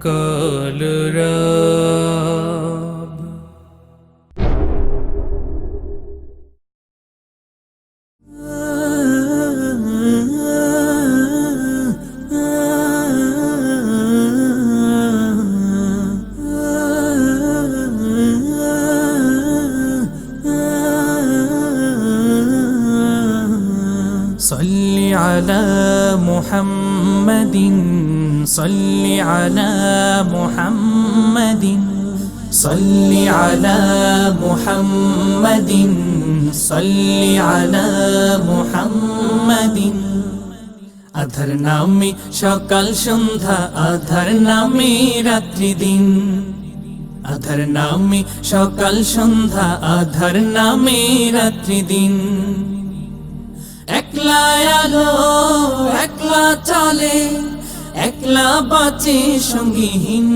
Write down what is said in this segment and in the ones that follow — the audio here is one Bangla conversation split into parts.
কলরব صل على محمد صل على محمد صل على محمد صل على محمد আধার নামে সকাল সন্ধ্যা আধার নামে রাত্রি দিন আধার নামে সকাল সন্ধ্যা আধার নামে রাত্রি দিন একলা আলো একলা চলে একলা বাঁচে সঙ্গীহীন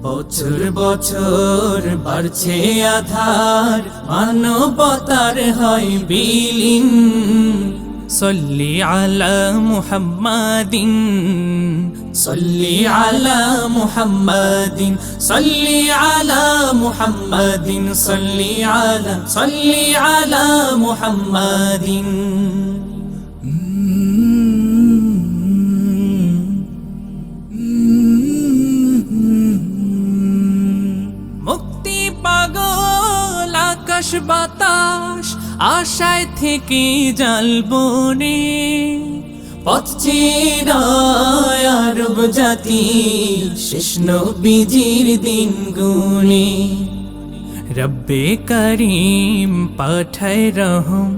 বছর বছর বাড়ছে আধার মানবতার হয় বিলীন সল্লি আলা মুহাম্মাদিন সল্লি আলা মুহাম্মাদিন সল্লি আলা মুহাম্মাদিন সল্লি আলা মুহাম্মাদিন মুক্তি পাগল আকাশ বাতাস আশায় থেকে জ্বালবনে পথ চিরায় আরব জাতি শেষ নবীজির দিন গুনে রব্বে করিম পাঠায় রহম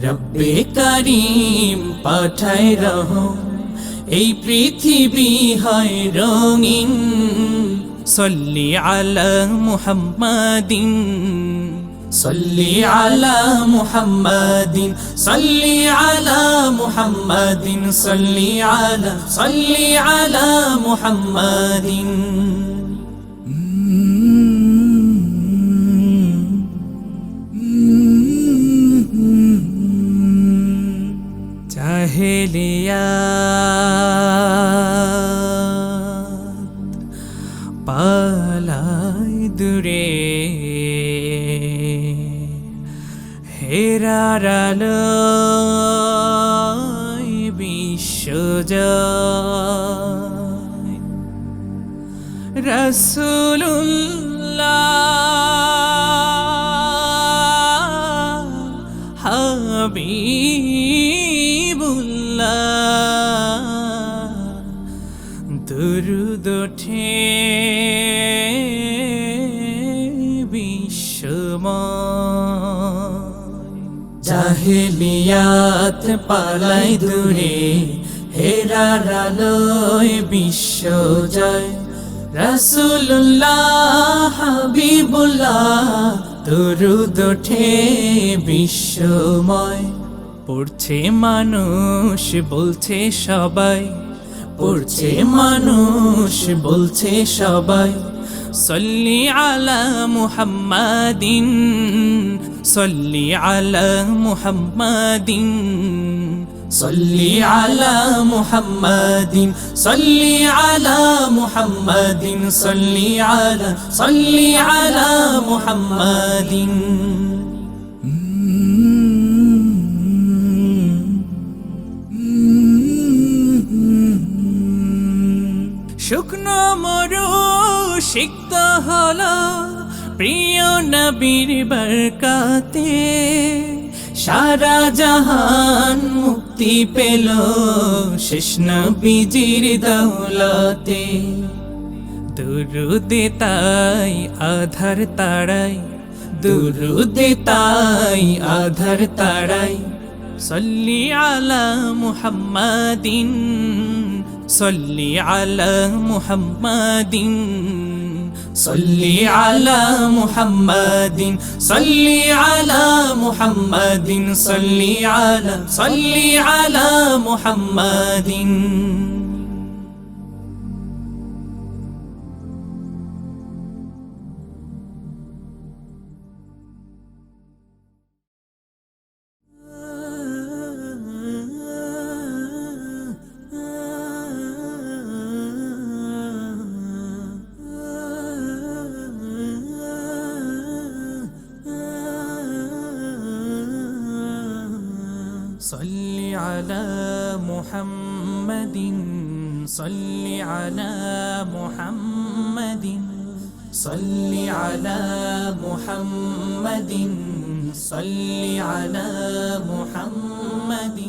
রব্বে করিম পাঠায় রহম এই পৃথিবী হয় রঙিন সল্লি আলা মুহাম্মাদিন صلي على محمد صلي على محمد صلي على محمد জাহেলিয়াত পালাই দূরে হেরার আলোয় বিশ্বজয় রাসূলুল্লাহ হাবিবুল্লাহ দুরূদ ওঠে বিশ্বময় জাহেলিয়াত পালাই দূরে হেরার আলোয় বিশ্বজয় রাসূলুল্লাহ হাবিবুল্লাহ দুরূদ ওঠে বিশ্বময় পড়ছে মানুষ বলছে সবাই পড়ছে মানুষ বলছে সবাই صلي على محمد صلي على محمد صلي على محمد صلي على محمد صلي على محمد শুকনো মরু সিক্ত হলো প্রিয় নবীর বরকতে সারা জাহান মুক্তি পেল শেষ নবীজির দৌলতে দুরূদ তাই আধার তারাই দুরূদ তাই আধার তারাই সল্লি আলা মুহাম্মাদিন صلي على محمد صلي على محمد صلي على محمد صلي على محمد صل على محمد صل على محمد صل على محمد صل على محمد